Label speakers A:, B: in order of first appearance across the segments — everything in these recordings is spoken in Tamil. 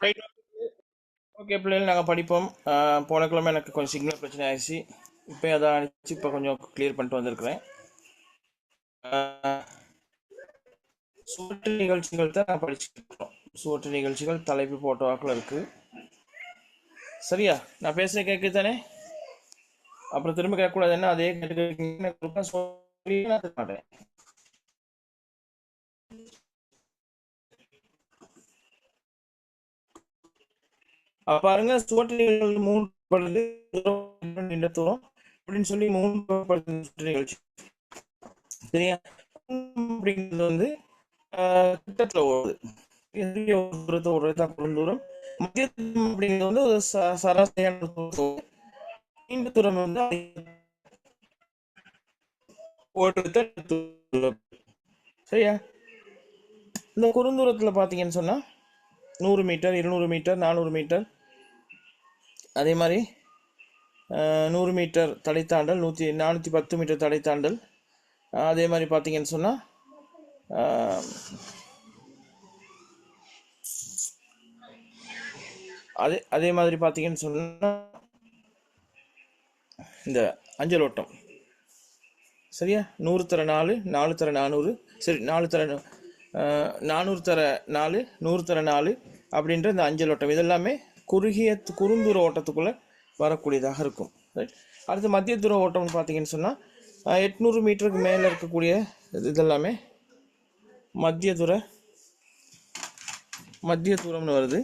A: ரைட். ஓகே பிள்ளைகள், நாங்கள் படிப்போம். போன கிழமை எனக்கு கொஞ்சம் சிக்னல் பிரச்சனை ஆயிடுச்சு. இப்போ அதை அனுப்பிச்சு இப்போ கொஞ்சம் கிளியர் பண்ணிட்டு வந்திருக்கிறேன். சுவற்று நிகழ்ச்சிகள் தான் நான் படிச்சுட்டு இருக்கோம். சுவற்று நிகழ்ச்சிகள் தலைப்பு போட்ட வாக்கில் இருக்கு. சரியா? நான் பேசுகிற கேட்குது தானே? அப்புறம் திரும்ப கேட்கக்கூடாது. என்ன அதே கேட்டு சொல்லி நான் தர மாட்டேன். பாருங்க, சுவற்று நிகழ்ச்சிகள் 3 படுது, நீண்ட தூரம் அப்படின்னு சொல்லி 3 படுது சுற்று நிகழ்ச்சி. சரியா? அப்படிங்கிறது வந்து கிட்டத்தில் ஓடுது. பெரிய தூரத்தை ஓடுறது தான் குறுந்தூரம். மத்திய தூரம் அப்படிங்கிறது வந்து ஒரு சராசரியான தூரம். நீண்ட தூரம் வந்து ஓடுறது தூரம். சரியா? இந்த குறுந்தூரத்தில் பார்த்தீங்கன்னு சொன்னால் 100 மீட்டர், 200 மீட்டர், 400 மீட்டர், அதே மாதிரி 100 மீட்டர் தடை தாண்டல், 410 மீட்டர் தடை தாண்டல். அதே மாதிரி பார்த்தீங்கன்னு சொன்னால் அதே மாதிரி பார்த்தீங்கன்னு சொன்னால் இந்த அஞ்சல் ஓட்டம். சரியா? 100 தர 4, 4 தர 400, சரி 4 தர 400 தர 4, 100 தர 4 அப்படின்ற இந்த அஞ்சல் ஓட்டம் இதெல்லாமே குறுகிய குறுந்தூர ஓட்டத்துக்குள்ளே வரக்கூடியதாக இருக்கும். ரைட். அடுத்து மத்திய தூர ஓட்டம்னு பார்த்தீங்கன்னு சொன்னால் 800 மீட்டருக்கு மேலே இருக்கக்கூடிய இதெல்லாமே மத்திய தூரம்னு வருது.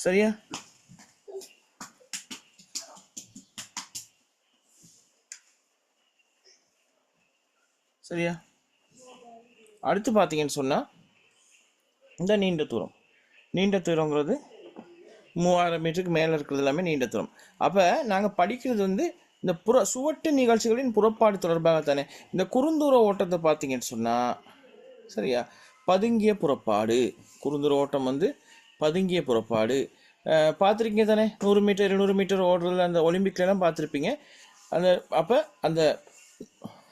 A: சரியா? சரியா? அடுத்து பார்த்தீங்கன்னு சொன்னால் இந்த நீண்ட தூரங்கிறது 3000 மீட்டருக்கு மேலே இருக்கிறது எல்லாமே நீண்ட தூரம். அப்போ நாங்கள் படிக்கிறது வந்து இந்த சுவட்டு நிகழ்ச்சிகளின் புறப்பாடு தொடர்பாக தானே. இந்த குறுந்தூர ஓட்டத்தை பார்த்தீங்கன்னு சொன்னால், சரியா, பதுங்கிய புறப்பாடு. குறுந்தூர ஓட்டம் வந்து பதுங்கிய புறப்பாடு. பார்த்துருக்கீங்க தானே? 100 மீட்டர் 200 மீட்டர் ஓடுறதுல அந்த ஒலிம்பிக்லாம் பார்த்துருப்பீங்க. அப்போ அந்த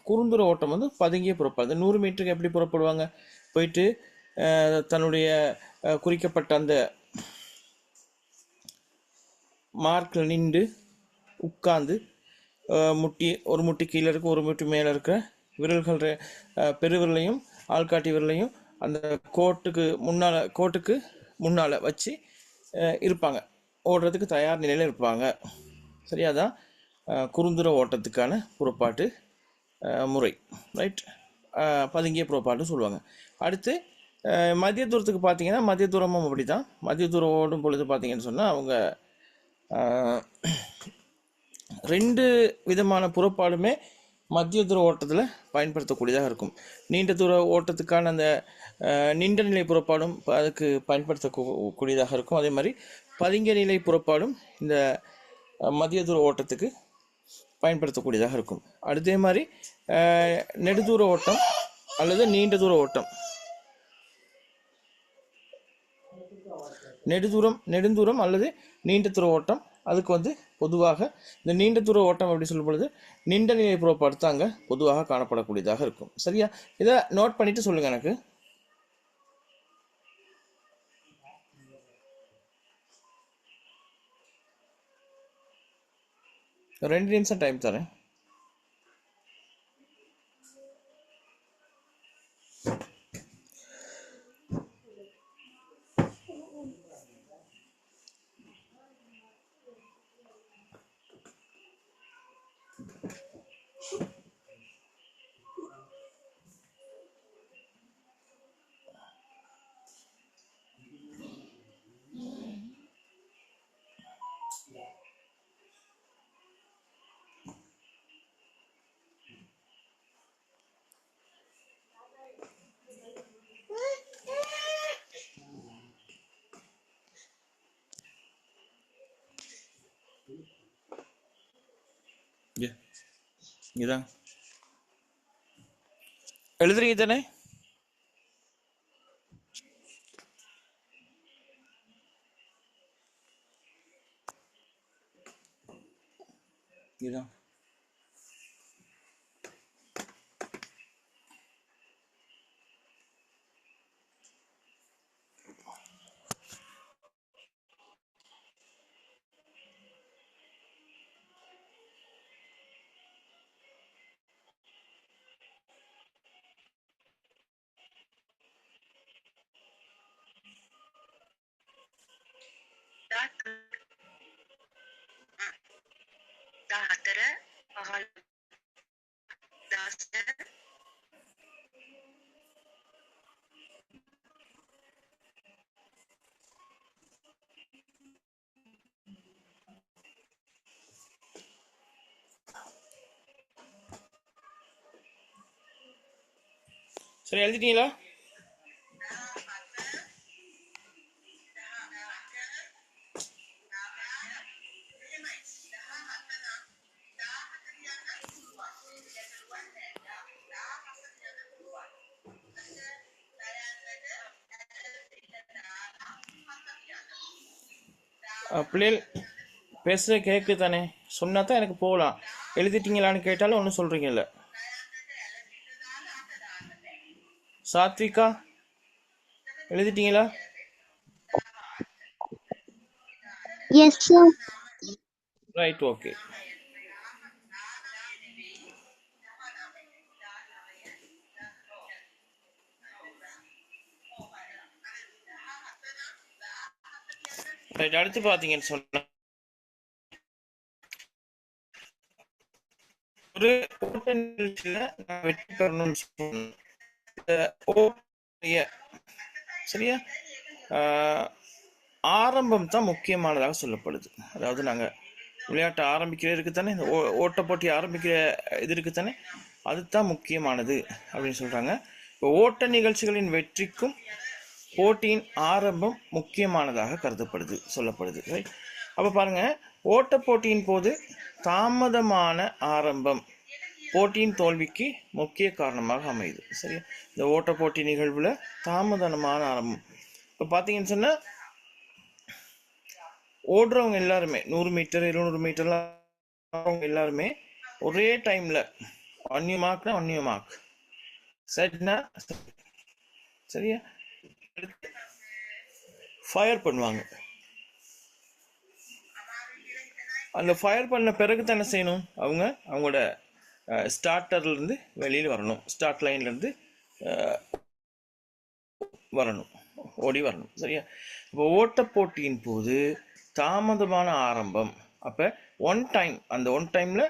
A: குறுந்தூர ஓட்டம் வந்து பதுங்கிய புறப்பாடு. 100 மீட்டருக்கு எப்படி புறப்படுவாங்க? போயிட்டு தன்னுடைய குறிக்கப்பட்ட அந்த மார்க்கில் நின்று உட்கார்ந்து ஒரு முட்டி கீழே இருக்க, ஒரு முட்டி மேலே இருக்கிற விரல்கள் பெருவிரலையும் ஆள்காட்டி விரலையும் அந்த கோட்டுக்கு முன்னால் வச்சு இருப்பாங்க. ஓடுறதுக்கு தயார் நிலையில் இருப்பாங்க. சரியாதான் குறுந்தூர ஓட்டத்துக்கான புறப்பாட்டு முறை. ரைட். பதுங்கிய புறப்பாட்டுன்னு சொல்லுவாங்க. அடுத்து மத்திய தூரத்துக்கு பார்த்தீங்கன்னா, மத்திய தூரமும் அப்படி தான். மத்திய தூரம் ஓடும் பொழுது பார்த்தீங்கன்னு சொன்னால் அவங்க 2 விதமான புறப்பாடுமே மத்திய தூர ஓட்டத்தில் பயன்படுத்தக்கூடியதாக இருக்கும். நீண்ட தூர ஓட்டத்துக்கான அந்த நீண்ட நிலை புறப்பாடும் அதுக்கு பயன்படுத்தக்கூடியதாக இருக்கும். அதே மாதிரி பதுங்கிய நிலை புறப்பாடும் இந்த மத்திய தூர ஓட்டத்துக்கு பயன்படுத்தக்கூடியதாக இருக்கும். அதே மாதிரி நெடுதூர ஓட்டம் அல்லது நீண்ட தூர ஓட்டம், நெடுந்தூரம் அல்லது நீண்ட தூர ஓட்டம், அதுக்கு வந்து பொதுவாக இந்த நீண்ட தூர ஓட்டம் அப்படி சொல்லும் பொழுது நீண்ட நிலை புறப்பாடு தான் அங்கே பொதுவாக காணப்படக்கூடியதாக இருக்கும். சரியா? இதை நோட் பண்ணிட்டு சொல்லுங்க எனக்கு. 2 நிமிஷம் டைம் தரேன். இதான் எழுதுறீங்க தானே? இதுதான் சரி, எழுதிட்டீங்களா? பிள்ளைகள் பேசுகிற கேட்கு தானே, சொன்னா தான் எனக்கு போகலாம். எழுதிட்டீங்களான்னு கேட்டாலும் ஒன்றும் சொல்கிறீங்கல்ல. Sathvika, எழுதிட்டீங்களா?
B: Yes, sir.
A: Right, okay. Right, அடுத்து பார்த்தீங்கன்னு சொன்னா ஒரு ஓட்ட நிகழ்ச்சியில் நான் வெற்றி பெறணும்னு சொன்னேன். சரியா, ஆரம்பம் தான் முக்கியமானதாக சொல்லப்படுது. அதாவது நாங்கள் விளையாட்டை ஆரம்பிக்கிறது இருக்குது தானே, இந்த ஓட்ட போட்டி ஆரம்பிக்கிற இது இருக்குது தானே, அதுதான் முக்கியமானது அப்படின்னு சொல்கிறாங்க. இப்போ ஓட்ட நிகழ்ச்சிகளின் வெற்றிக்கும் போட்டியின் ஆரம்பம் முக்கியமானதாக கருதப்படுது, சொல்லப்படுது. ரைட், அப்போ பாருங்கள், ஓட்ட போட்டியின் போது தாமதமான ஆரம்பம் போட்டியின் தோல்விக்கு முக்கிய காரணமாக அமையுது. சரியா, இந்த ஓட்ட போட்டி நிகழ்வில் தாமதமான ஆரம்பம். இப்போ பார்த்தீங்கன்னு சொன்னால் ஓடுறவங்க எல்லாருமே 100 மீட்டர் 200 மீட்டர்லாம் எல்லாருமே ஒரே டைமில் ஒன் யூ மார்க் சரினா சரியா ஃபயர் பண்ணுவாங்க. அந்த ஃபயர் பண்ண பிறகு தான் என்ன செய்யணும், அவங்களோட ஸ்டார்டர்லேருந்து வெளியில் வரணும், ஸ்டார்ட் லைன்லேருந்து வரணும், ஓடி வரணும். சரியா, இப்போ ஓட்ட போட்டியின் போது தாமதமான ஆரம்பம். அப்போ அந்த ஒன் டைமில்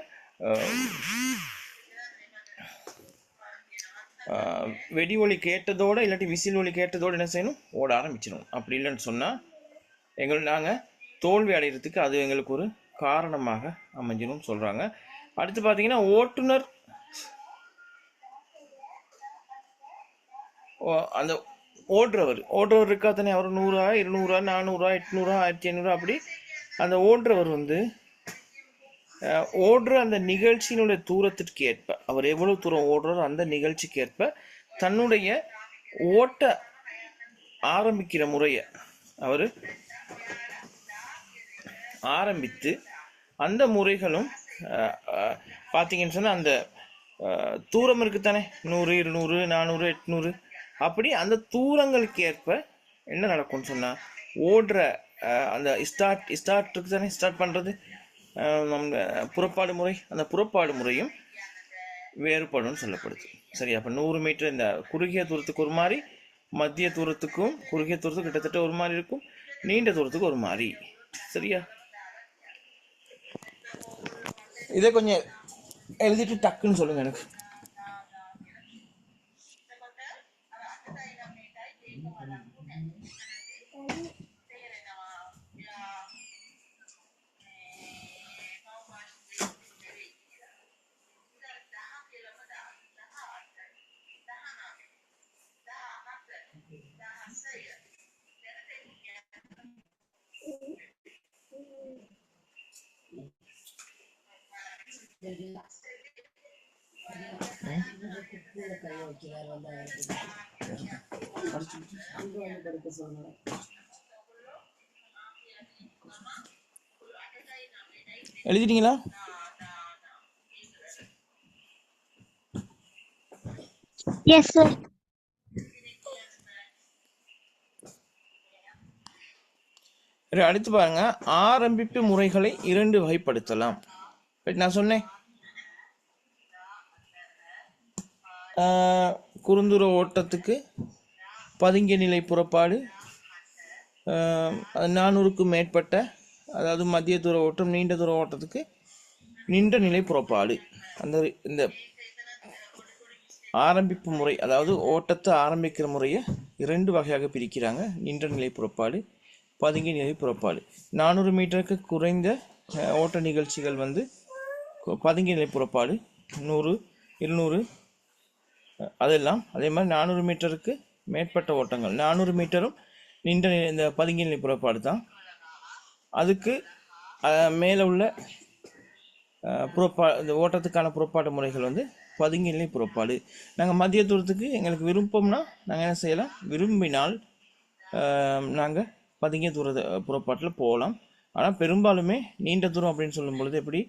A: வெடி ஒலி கேட்டதோடு இல்லாட்டி விசில் ஒலி கேட்டதோடு என்ன செய்யணும், ஓட ஆரம்பிச்சிடணும். அப்படி இல்லைன்னு சொன்னால் நாங்கள் தோல்வி அடைகிறதுக்கு அது எங்களுக்கு ஒரு காரணமாக அமைஞ்சிடும் சொல்கிறாங்க. அடுத்து பார்த்தீங்கன்னா ஓட்டுநர் அந்த ஓடுறவர் இருக்கா தானே, அவர் 100, 200, 400, 800, 1500 அப்படி அந்த ஓடுறவர் ஓடுற அந்த நிகழ்ச்சியினுடைய தூரத்திற்கு ஏற்ப, அவர் எவ்வளவு தூரம் ஓடுறாரோ அந்த நிகழ்ச்சிக்கு ஏற்ப தன்னுடைய ஓட்ட ஆரம்பிக்கிற முறையை அவர் ஆரம்பித்து அந்த முறைகளும் பார்த்தீங்கன்னு சொன்னால் அந்த தூரம் இருக்குத்தானே, 100, 200, 400, 800 அப்படி அந்த தூரங்களுக்கு ஏற்ப என்ன நடக்கும்னு சொன்னால் ஓடுற அந்த ஸ்டார்ட் இருக்கு தானே, ஸ்டார்ட் பண்ணுறது நம்ம புறப்பாடு முறை, அந்த புறப்பாடு முறையும் வேறுபடும் சொல்லப்படுது. சரி, அப்போ 100 மீட்டர் இந்த குறுகிய தூரத்துக்கு ஒரு மாதிரி, மத்திய தூரத்துக்கும் குறுகிய தூரத்துக்கு கிட்டத்தட்ட ஒரு மாதிரி இருக்கும், நீண்ட தூரத்துக்கு ஒரு மாதிரி. சரியா, இதை கொஞ்சம் எழுதிட்டு டக்குன்னு சொல்லுங்க எனக்கு. எழுதிட்டீங்களா?
B: Yes, sir.
A: அடுத்து பாருங்க, ஆரம்பிப்பு முறைகளை 2 வகைப்படுத்தலாம். நான் சொன்னேன் குறுந்தூர ஓட்டத்துக்கு பதுங்கிய நிலை புறப்பாடு, 400க்கும் மேற்பட்ட அதாவது மத்திய தூர ஓட்டம், நீண்ட தூர ஓட்டத்துக்கு நின்ற நிலை புறப்பாடு. இந்த ஆரம்பிப்பு முறை, அதாவது ஓட்டத்தை ஆரம்பிக்கிற முறையை 2 வகையாக பிரிக்கிறாங்க. நின்ற நிலை புறப்பாடு, பதுங்கிய நிலை புறப்பாடு. 400 மீட்டருக்கு குறைந்த ஓட்ட நிகழ்ச்சிகள் பதுங்கிய நிலை புறப்பாடு, 100, 200, அதெல்லாம் அதே மாதிரி 400 மீட்டருக்கு மேற்பட்ட ஓட்டங்கள் 400 மீட்டரும் நின்ற இந்த பதுங்கிய நிலை புறப்பாடு தான். அதுக்கு மேலே உள்ள இந்த ஓட்டத்துக்கான புறப்பாடு முறைகள் வந்து பதுங்கிய நிலை புறப்பாடு. நாங்கள் மத்திய தூரத்துக்கு எங்களுக்கு விருப்பம்னா நாங்கள் என்ன செய்யலாம், விரும்பினால் நாங்கள் பதுங்கிய தூர புறப்பாட்டில் போகலாம். ஆனால் பெரும்பாலுமே நீண்ட தூரம் அப்படின்னு சொல்லும் பொழுது எப்படி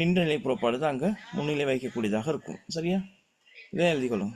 A: நின்ற நிலை புறப்பாடு தான் அங்கே முன்னிலை வைக்கக்கூடியதாக இருக்கும். சரியா, இதை எழுதிக்கொள்ளும்.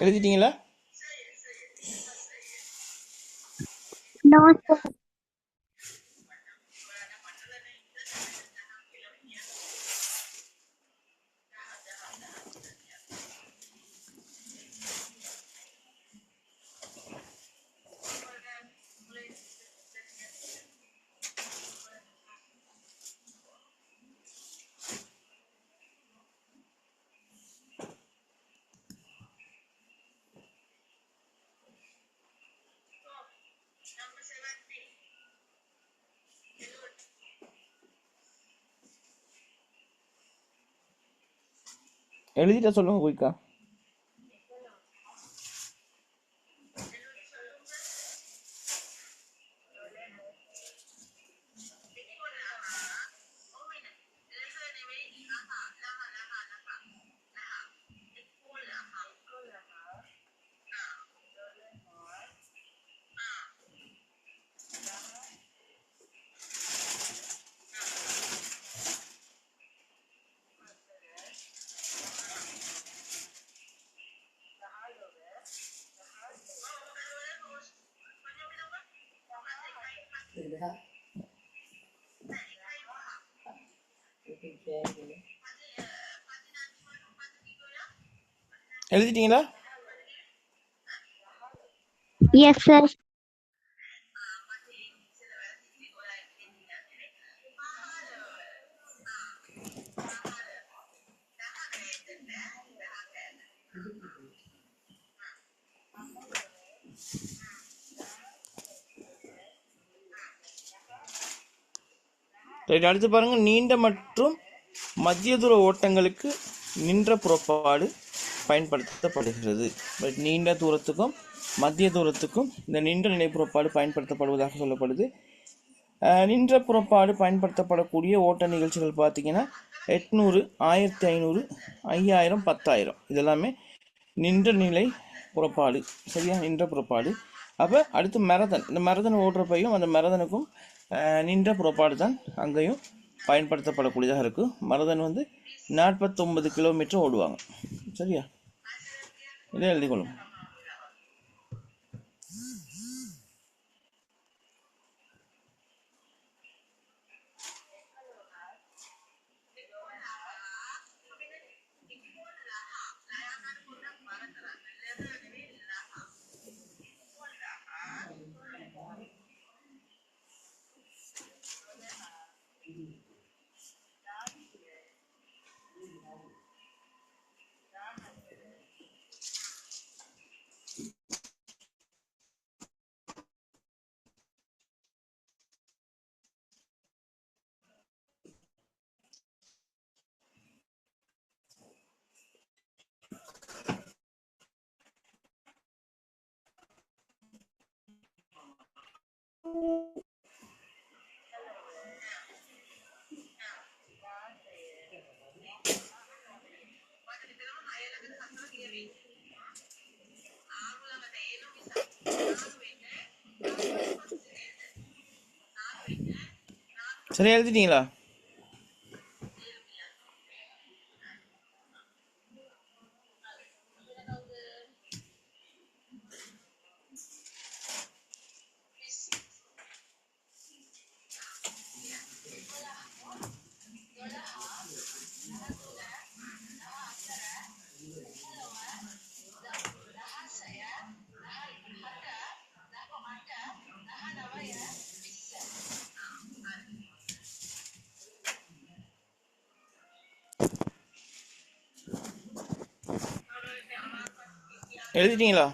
A: எழுதிட்டீங்களா?
B: No, sir.
A: எழுதிட்ட சொல்லுங்க குயிக்கா. எழுதிட்டீங்களா?
B: Yes, sir.
A: ரைட், அடுத்து பாருங்க. நீண்ட மற்றும் மத்திய தூர ஓட்டங்களுக்கு நின்ற புறப்பாடு பயன்படுத்தப்படுகிறது. பட் நீண்ட தூரத்துக்கும் மத்திய தூரத்துக்கும் இந்த நின்ற நிலை புறப்பாடு பயன்படுத்தப்படுவதாக சொல்லப்படுது. நின்ற புறப்பாடு பயன்படுத்தப்படக்கூடிய ஓட்ட நிகழ்ச்சிகள் பார்த்தீங்கன்னா 800, 1500, 5000, 10000 இதெல்லாமே நின்ற நிலை புறப்பாடு. சரியா, நின்ற புறப்பாடு. அப்போ அடுத்து மெரதன். இந்த மெரதன் ஓடுறப்பையும் அந்த மெரதனுக்கும் நின்ற புறப்பாடு தான் அங்கேயும் பயன்படுத்தப்படக்கூடியதாக இருக்கும். மெரதன் வந்து 49 கிலோமீட்டர் ஓடுவாங்க. சரியா, இதை எழுதிக்கொள்ளும். சரியா எழுதிட்டீங்களா? எழுதிட்டீங்களா?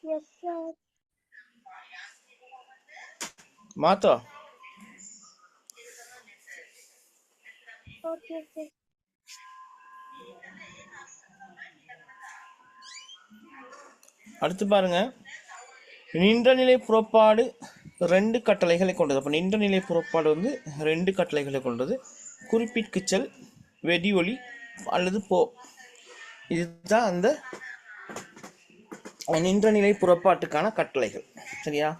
B: Yes, sir.
A: மாத்தா
B: Okay, sir.
A: அடுத்து பாருங்க, நின்றநிலை புறப்பாடு 2 கட்டளைகளை கொண்டது. அப்போ நின்றநிலை புறப்பாடு வந்து 2 கட்டளைகளை கொண்டது. குறிப்பிற்குச்சல், வெடியொலி அல்லது போ. இதுதான் அந்த நின்றநிலை புறப்பாட்டுக்கான கட்டளைகள். சரியா?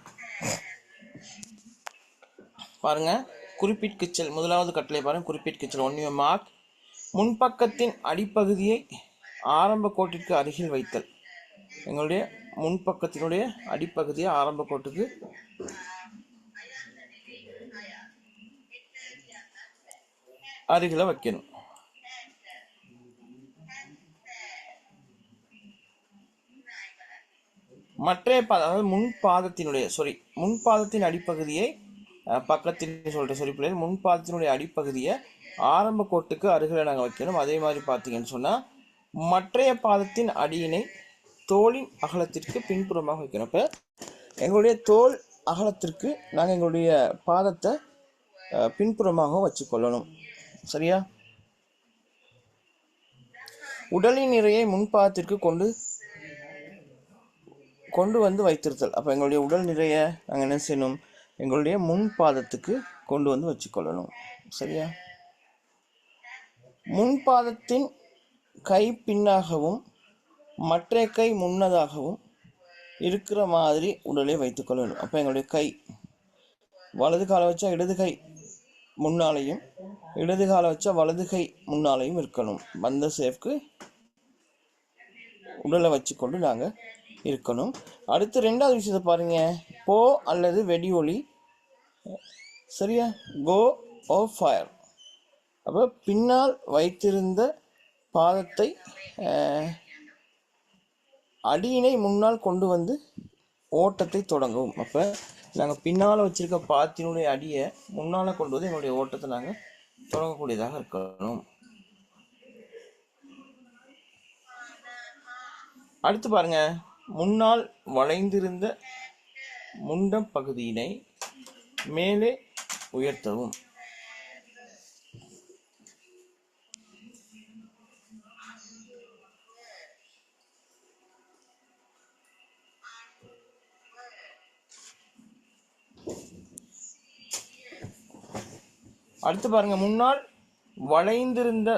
A: பாருங்க, குறிப்பிற்குச்சல் முதலாவது கட்டளை பாருங்க. குறிப்பிற்குச்சல் 1 மார்க், முன்பக்கத்தின் அடிப்பகுதியை ஆரம்ப கோட்டிற்கு அருகில் வைத்தல். எங்களுடைய முன்பக்கத்தினுடைய அடிப்பகுதியை ஆரம்ப கோட்டுக்கு அருகில வைக்கணும். மற்ற அதாவது முன்பாதத்தின் அடிப்பகுதியை பக்கத்தின் சொல்ற சொல்லி பிள்ளைகள் முன்பாதத்தினுடைய அடிப்பகுதியை ஆரம்ப கோட்டுக்கு அருகில நாங்கள் வைக்கணும். அதே மாதிரி பார்த்தீங்கன்னு சொன்னா மற்றைய பாதத்தின் அடியினை தோளின் அகலத்திற்கு பின்புறமாக வைக்கணும். இப்போ எங்களுடைய தோல் அகலத்திற்கு நாங்கள் எங்களுடைய பாதத்தை பின்புறமாக வச்சுக்கொள்ளணும். சரியா? உடலின் நிறையை முன்பாதத்திற்கு கொண்டு வந்து வைத்திருத்தல். அப்போ எங்களுடைய உடல் நிறைய நாங்கள் என்ன செய்யணும்? எங்களுடைய முன் பாதத்துக்கு கொண்டு வந்து வச்சுக்கொள்ளணும். சரியா? முன்பாதத்தின் கை பின்னாகவும் மற்ற கை முன்னதாகவும் இருக்கிற மாதிரி உடலை வைத்துக்கொள்ளணும். அப்போ எங்களுடைய கை வலது காலை வச்சா இடது கை முன்னாலையும், இடது காலை வச்சா வலது கை முன்னாலையும் இருக்கணும். அந்த சேஃப்க்கு உடலை வச்சுக்கொண்டு நாங்கள் இருக்கணும். அடுத்து 2வது விஷயத்தை பாருங்க, போ அல்லது வெடியொலி. சரியா? கோ ஓ ஃபயர். அப்போ பின்னால் வைத்திருந்த பாதத்தை அடியினை முன்னால் கொண்டு வந்து ஓட்டத்தை தொடங்கவும். அப்போ நாங்கள் பின்னால் வச்சிருக்க பாதத்தினுடைய அடியை முன்னால் கொண்டு வந்து எங்களுடைய ஓட்டத்தை நாங்கள் தொடங்கக்கூடியதாக இருக்கணும். அடுத்து பாருங்க, முன்னால் வளைந்திருந்த முண்டம் பகுதியினை மேலே உயர்த்தவும். அடுத்து பாருங்க, முன்னால் வளைந்திருந்த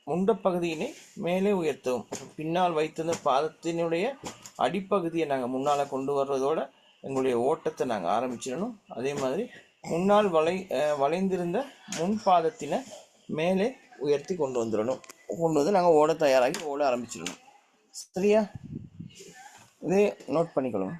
A: முண்டப்பகுதியினை மேலே உயர்த்தவும். பின்னால் வைத்திருந்த பாதத்தினுடைய அடிப்பகுதியை நாங்கள் முன்னால் கொண்டு வர்றதோட எங்களுடைய ஓட்டத்தை நாங்கள் ஆரம்பிச்சிடணும். அதே மாதிரி முன்னால் வளைந்திருந்த முன்பாதத்தினை மேலே உயர்த்தி கொண்டு வந்துடணும். கொண்டு வந்து நாங்கள் ஓட தயாராகி ஓட ஆரம்பிச்சிடணும். சரியா? இதே நோட் பண்ணிக்கணும்.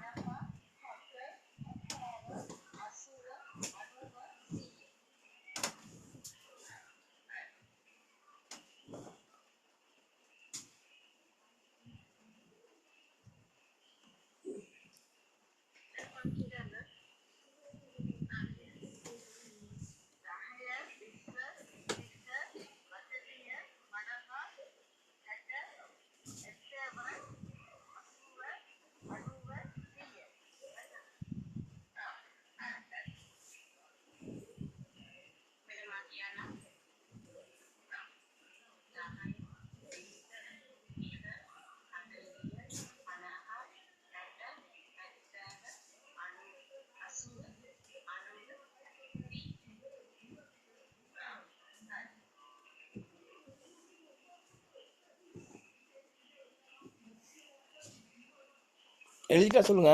A: எழுதிட்டா சொல்லுங்க.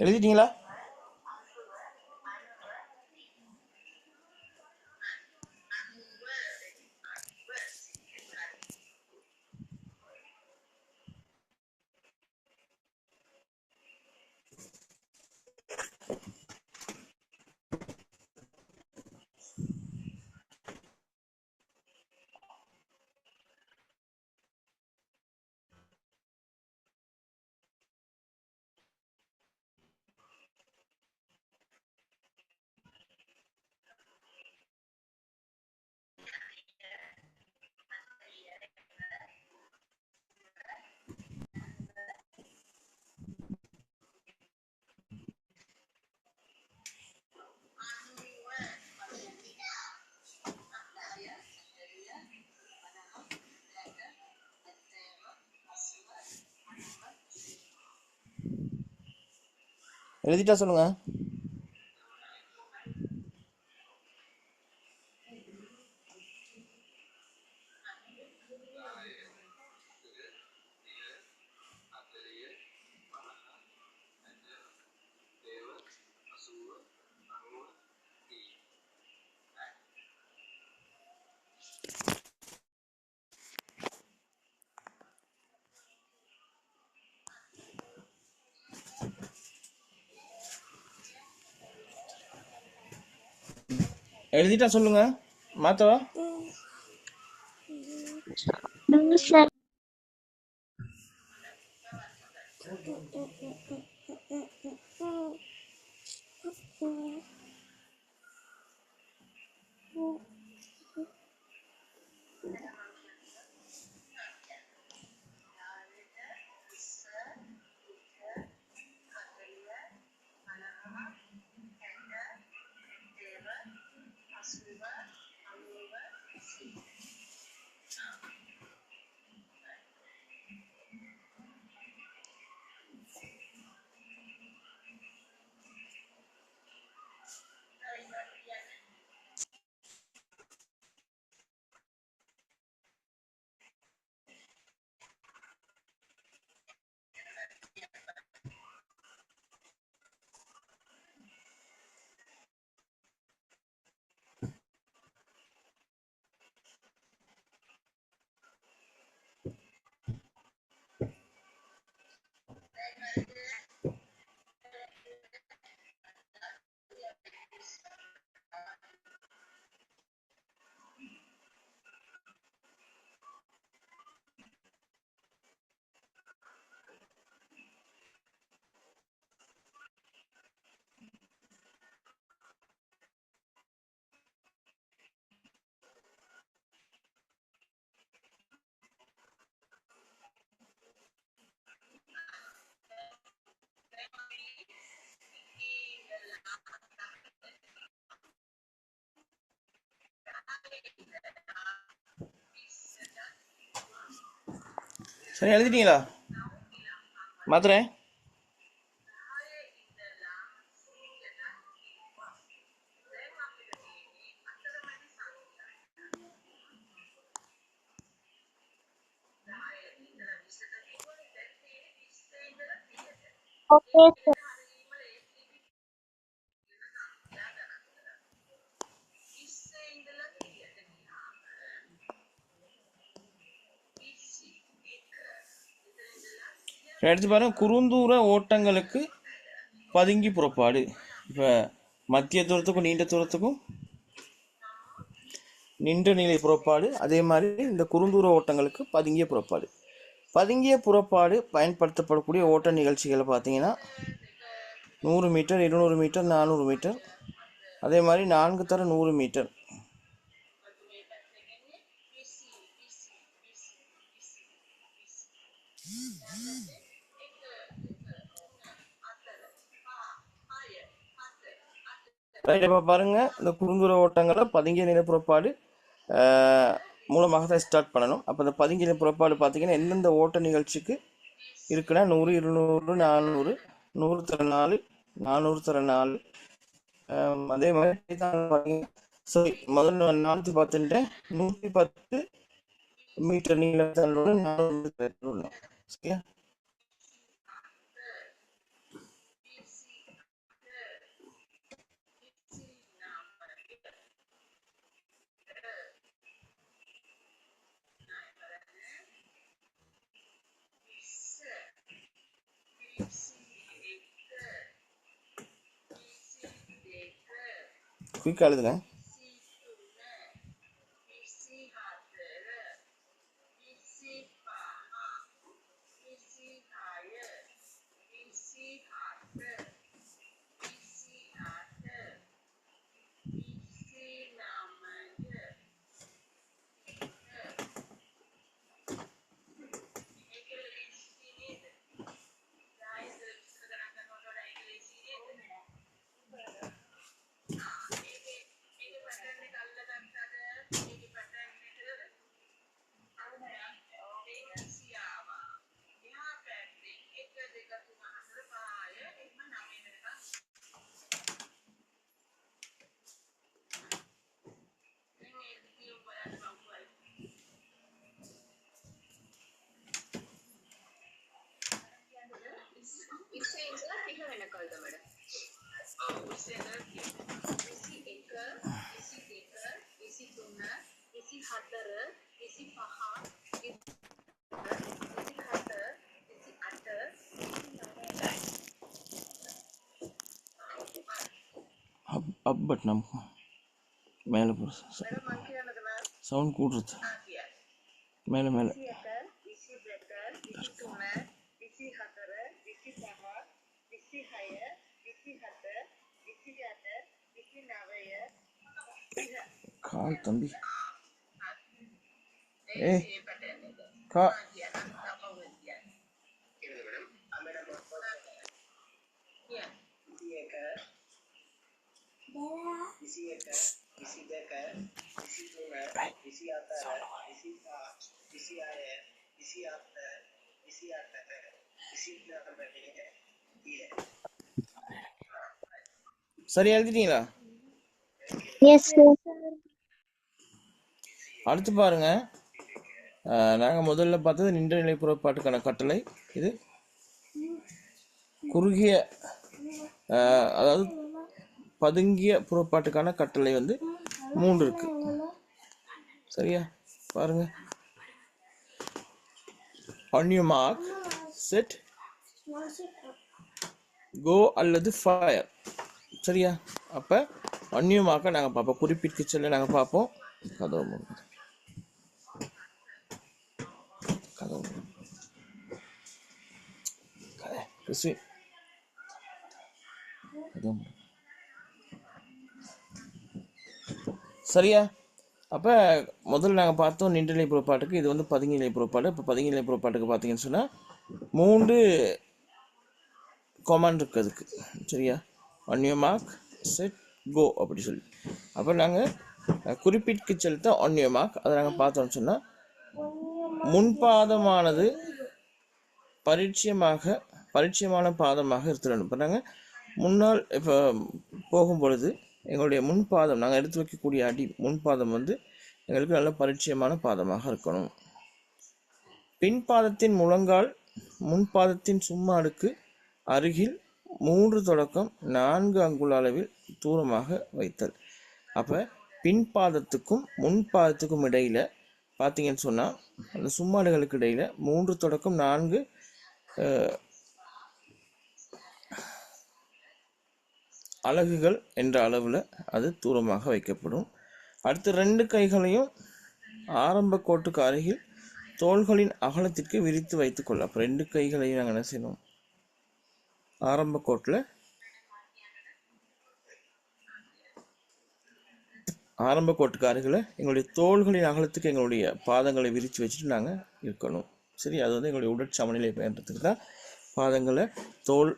A: எழுதிட்டீங்களா? எழுதிட்டா சொல்லுங்க. எழுதிட்டா சொல்லுங்க. மாத்தவா?
B: No, sir.
A: சரி, எழுதிட்டீங்களா? மாத்துறேன்.
B: Okay, sir.
A: எடுத்து பாருங்க. குறுந்தூர ஓட்டங்களுக்கு பதுங்கி புறப்பாடு. இப்போ மத்திய தூரத்துக்கும் நீண்ட தூரத்துக்கும் நின்ற நிலை புறப்பாடு. அதே மாதிரி இந்த குறுந்தூர ஓட்டங்களுக்கு பதுங்கிய புறப்பாடு. பதுங்கிய புறப்பாடு பயன்படுத்தப்படக்கூடிய ஓட்ட நிகழ்ச்சிகளை பார்த்தீங்கன்னா 100 மீட்டர், 200 மீட்டர், 400 மீட்டர், அதே மாதிரி 4 தர 100 மீட்டர். ரைட். இப்போ பாருங்கள், இந்த குறுங்குற ஓட்டங்களை பதுங்கிய நிலை புறப்பாடு மூலமாக தான் ஸ்டார்ட் பண்ணணும். அப்போ இந்த பதுங்கிய நிலை புறப்பாடு பார்த்தீங்கன்னா எந்தெந்த ஓட்ட நிகழ்ச்சிக்கு இருக்குன்னா 100, 200, 400, 100 தர 4, 400 தர 4. அதே மாதிரி பார்த்தீங்கன்னா சரி, முதல்ல 410 110 மீட்டர் நீளத்தோட 400 பெட்ரோல். சரியா? குயிக்காக எழுதுங்க. அப் பட் நமக்கு மேலே போகிற சவுண்ட் கூடுறது மேலே மேலே. கால் தம்பி கா சரி, எழுதிட்டீங்களா?
B: Yes, sir.
A: அடுத்து பாருங்க, நாங்கள் முதல்ல பார்த்தது நின்ற நிலை புறப்பாட்டுக்கான கட்டளை. இது குறுகிய அதாவது பதுங்கிய புறப்பாட்டுக்கான கட்டளை வந்து 3 இருக்கு. சரியா? பாருங்க, on your mark, set, go அல்லது fire. சரியா? அப்போ on your mark நாங்கள் பார்ப்போம், குறிப்பிட்டு சொல்ல நாங்கள் பார்ப்போம். கதவு சரியா? அப்போ முதல்ல நாங்கள் பார்த்தோம் நின்றநிலை புறப்பாட்டுக்கு, இது வந்து பதுங்கி நிலை புறப்பாடு. இப்போ பதுங்கி நிலை புறப்பாட்டுக்கு பார்த்தீங்கன்னு சொன்னால் 3 கமாண்ட் இருக்குது அதுக்கு. சரியா? on your mark, set, go அப்படி சொல்லி. அப்போ நாங்கள் குறிப்பிட்டு செலுத்த on your mark அதை நாங்கள் பார்த்தோம்னு சொன்னால் முன்பாதமானது பரிச்சயமான பாதமாக இருத்துடணும். இப்போ நாங்கள் முன்னால் இப்போ போகும் பொழுது எங்களுடைய முன்பாதம், நாங்கள் எடுத்து வைக்கக்கூடிய அடி முன்பாதம் வந்து எங்களுக்கு நல்ல பரிச்சயமான பாதமாக இருக்கணும். பின்பாதத்தின் முழங்கால் முன்பாதத்தின் சும்மா அடுக்கு அருகில் 3 தொடக்கம் 4 அங்குல அளவில் தூரமாக வைத்தல். அப்போ பின்பாதத்துக்கும் முன்பாதத்துக்கும் இடையில பார்த்தீங்கன்னு சொன்னால் அந்த சும்மாடுகளுக்கு இடையில 3 தொடக்கம் 4 அலகுகள் என்ற அளவில் அது தூரமாக வைக்கப்படும். அடுத்து 2 கைகளையும் ஆரம்ப கோட்டுக்கு அருகில் தோள்களின் அகலத்திற்கு விரித்து வைத்துக்கொள்ள. அப்போ 2 கைகளையும் நாங்கள் என்ன செய்யணும், ஆரம்ப கோட்டில் ஆரம்ப கோட்டுக்கு அருகில் எங்களுடைய தோள்களின் அகலத்துக்கு எங்களுடைய பாதங்களை விரித்து வச்சுட்டு நாங்கள் இருக்கணும். சரி, அது வந்து எங்களுடைய உடற் சமநிலை பயன்றதுக்கு தான் பாதங்களை தோல்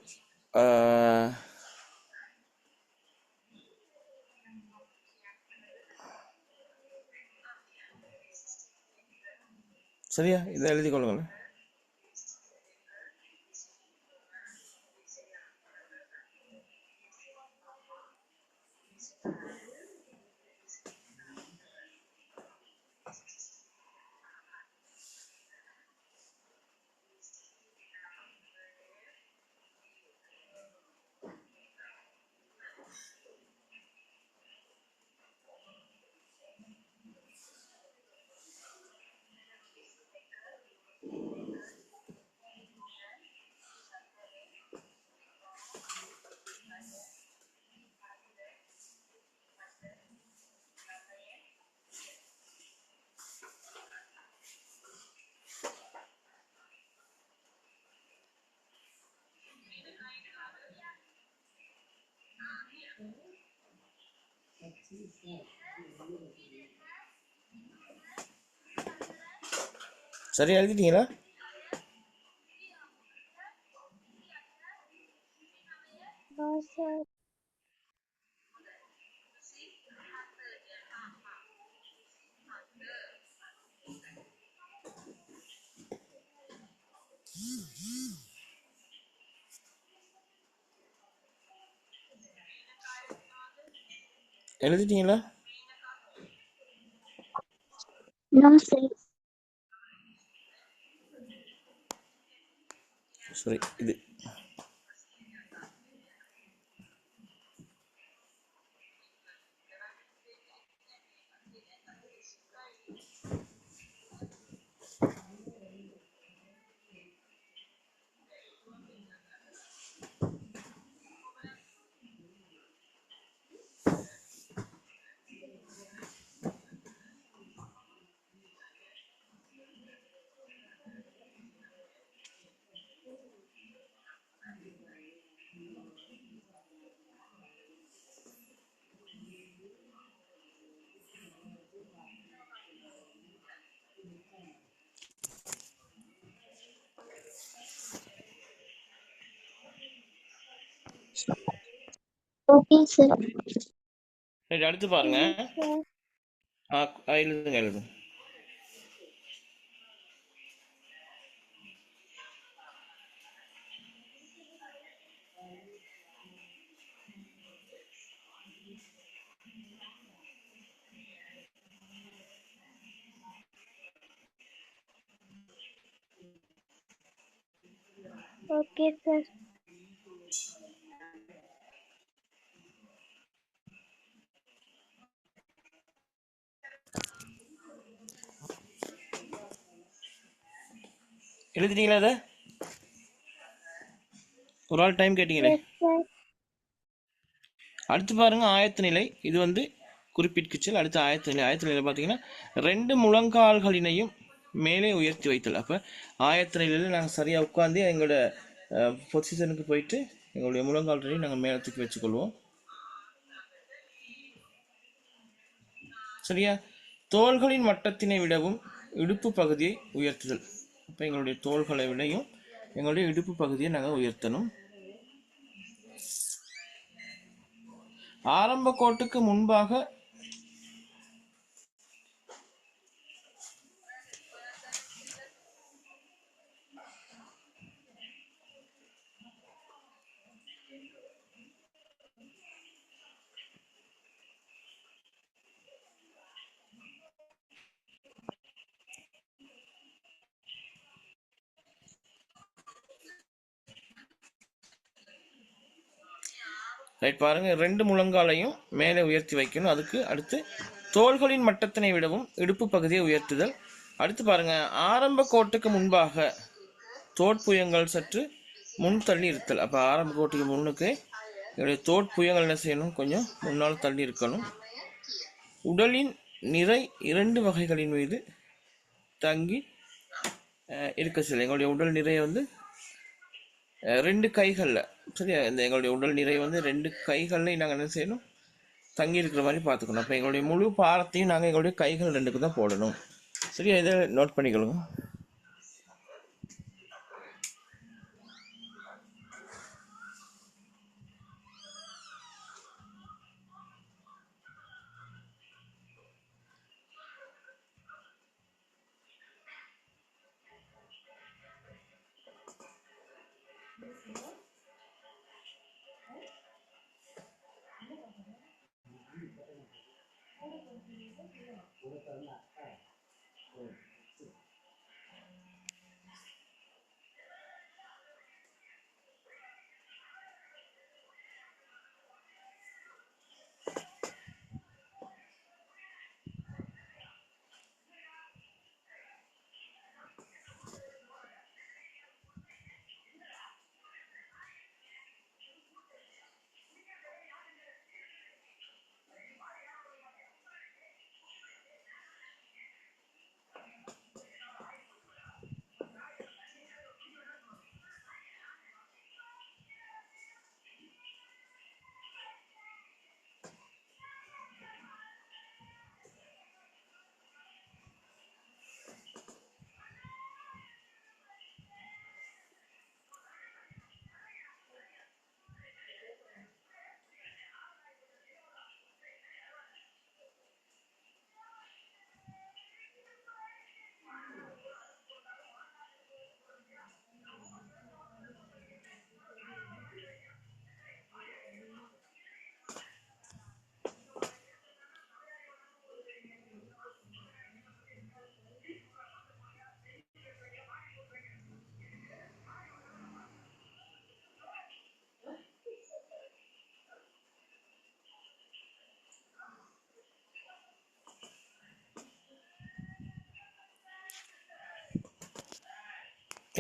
A: சரியா? இதை எழுதி கொள்ளுங்கள். சரியா எழுதிட்டீங்களா?
B: No, sir.
A: எழுதிட்டீங்களா?
B: No, sir.
A: சரி, இது
B: Okay, sir.
A: சரி, அடுத்து பாருங்க.
B: Yes, sir.
A: எழுதுங்க எழுதுங்க.
B: Okay, sir.
A: எழுதிட்டீங்களா? அதை ஒரு ஆள் டைம் கேட்டீங்களே.
B: Yes, sir.
A: அடுத்து பாருங்க, ஆயத்த நிலை. இது வந்து குறிப்பிற்குச்சல். அடுத்து ஆயத்த நிலை. ஆயத்த நிலை பார்த்தீங்கன்னா 2 முழங்கால்களினையும் மேலே உயர்த்தி வைத்தல். அப்போ ஆயத்த நிலையில் நாங்கள் சரியாக உட்காந்து எங்களோட பொசிஷனுக்கு போயிட்டு எங்களுடைய முழங்கால்களையும் நாங்கள் மேலே தூக்கி வச்சுக்கொள்வோம். சரியா? தோள்களின் மட்டத்தினை விடவும் இடுப்பு பகுதியை உயர்த்துதல். அப்போ எங்களுடைய தோள்களை விடையும் எங்களுடைய இடுப்பு பகுதியை நாங்கள் உயர்த்தணும். ஆரம்ப கோட்டுக்கு முன்பாக ரைட் பாருங்க, 2 முழங்காலையும் மேலே உயர்த்தி வைக்கணும். அதுக்கு அடுத்து தோள்களின் மட்டத்தினை விடவும் இடுப்பு பகுதியை உயர்த்துதல். அடுத்து பாருங்க, ஆரம்ப கோட்டுக்கு முன்பாக தோட்புயங்கள் சற்று முன் தள்ளி இருத்தல். அப்போ ஆரம்ப கோட்டுக்கு முன்னுக்கு என்னுடைய தோட்புயங்கள் என்ன செய்யணும்? கொஞ்சம் முன்னால் தள்ளி இருக்கணும். உடலின் நிறை 2 வகைகளின் மீது தங்கி இருக்க செய்யலாம். எங்களுடைய உடல் நிறைய வந்து 2 கைகளில், சரியா? இந்த எங்களுடைய உடல் நிறை வந்து 2 கைகளில் நாங்கள் என்ன செய்யணும்? தங்கி இருக்கிற மாதிரி பார்த்துக்கணும். அப்போ எங்களுடைய முழு பாரத்தையும் நாங்கள் எங்களுடைய கைகள் 2க்கு தான் போடணும். சரியா? இதை நோட் பண்ணிக்கொள்ளுங்க.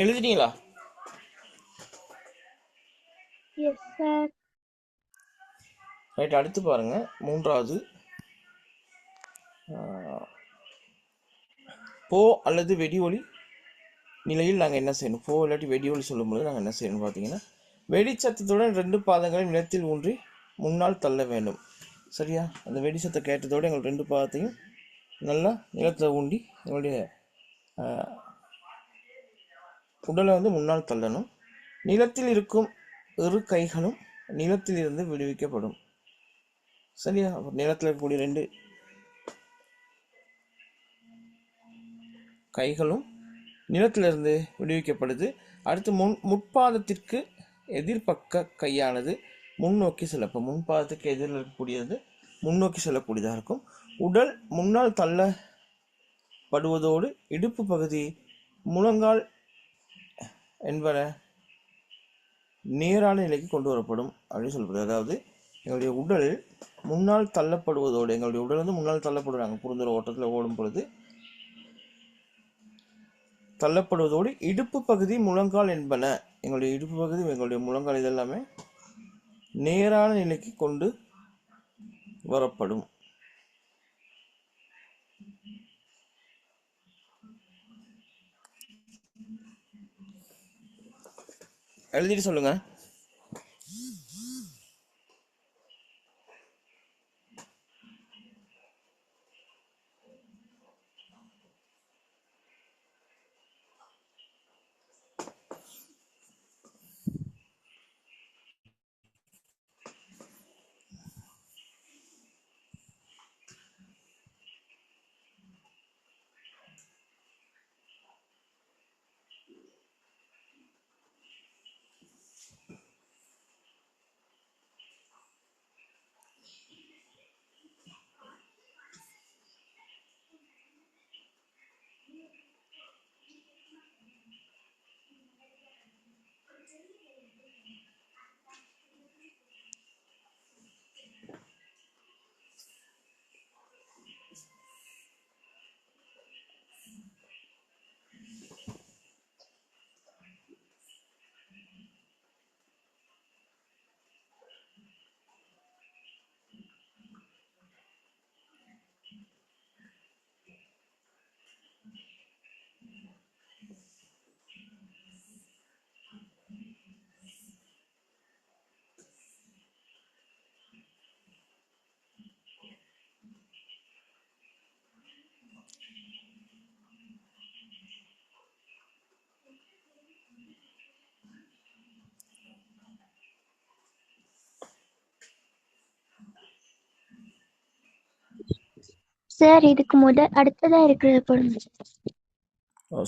A: எழுதிட்டீங்களா?
B: Yes sir.
A: ரைட், அடுத்து பாருங்க. மூன்றாவது, போ அல்லது வெடி ஒலி நிலையில் நாங்கள் என்ன செய்யணும்? போ இல்லாட்டி வெடி ஒலி சொல்லும்போது நாங்கள் என்ன செய்யணும் பார்த்தீங்கன்னா, வெடிச்சத்தத்துடன் 2 பாதங்களையும் நிலத்தில் ஊன்றி முன்னால் தள்ள வேண்டும். சரியா? அந்த வெடி சத்தம் கேட்டதோடு எங்கள் 2 பாதத்தையும் நல்லா நிலத்தில் ஊண்டி எங்களுடைய உடலை வந்து முன்னால் தள்ளணும். நிலத்தில் இருக்கும் இரு கைகளும் நிலத்தில் இருந்து விடுவிக்கப்படும். சரியா? நிலத்தில் இருக்கக்கூடிய 2 கைகளும் நிலத்திலிருந்து விடுவிக்கப்படுது. அடுத்து முற்பாதத்திற்கு எதிர்பக்க கையானது முன்னோக்கி செல்லப்படும். முன்பாதத்துக்கு எதிரில் இருக்கக்கூடியது முன்னோக்கி செல்லக்கூடியதாக இருக்கும். உடல் முன்னால் தள்ளப்படுவதோடு இடுப்பு பகுதி, முழங்கால் என்பன நேரான நிலைக்கு கொண்டு வரப்படும் அப்படின்னு சொல்லப்படுது. அதாவது எங்களுடைய உடல் முன்னால் தள்ளப்படுவதோடு, எங்களுடைய உடல் வந்து முன்னால் தள்ளப்படுறாங்க குறுந்தூர ஓட்டத்தில் ஓடும் பொழுது தள்ளப்படுவதோடு இடுப்பு பகுதி, முழங்கால் என்பன, எங்களுடைய இடுப்பு பகுதி, எங்களுடைய முழங்கால் இதெல்லாமே நேரான நிலைக்கு கொண்டு வரப்படும். எழுதிட்டு சொல்லுங்க.
B: சார் இதுக்கு அடுத்ததா இருக்கிறத போடுங்க.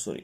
A: சாரி.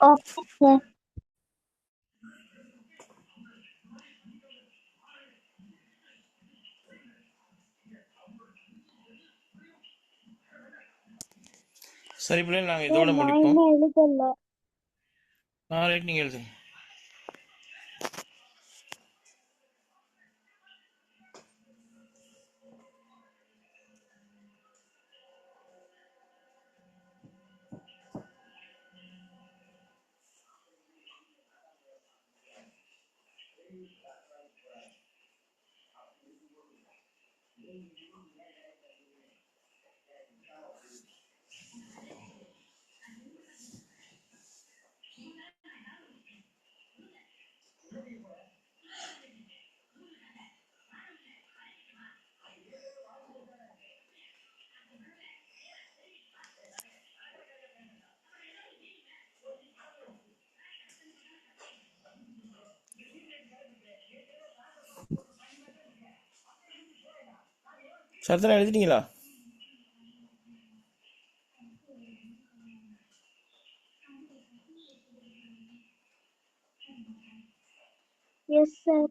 B: Okay sir.
A: சரி பிள்ளைங்க, நாங்கள்
B: சார்
A: இதோட
B: நான்
A: முடிப்போம்.
B: இன்னும் எழுதல.
A: ரைட், நீங்கள் எழுதுங்க. சரத்தனா எழுதிட்டீங்களா?
B: Yes sir.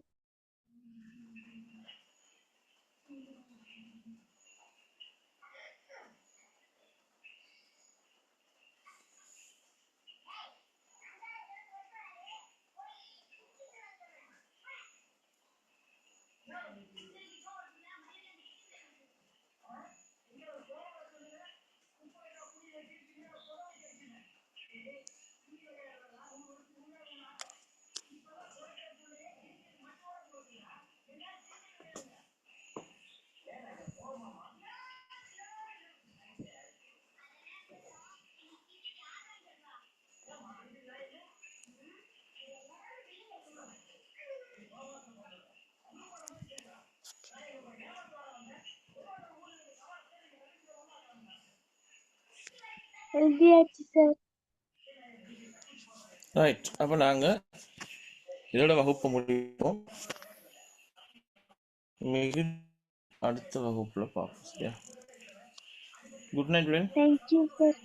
B: எழுதியாச்சு சார்.
A: ரைட், அப்போ நாங்கள் இதோட வகுப்பு முடிப்போம். மிக அடுத்த வகுப்பில் பார்ப்போம். சரியா? குட் நைட் பிள்ளைங்க.
B: Thank you sir.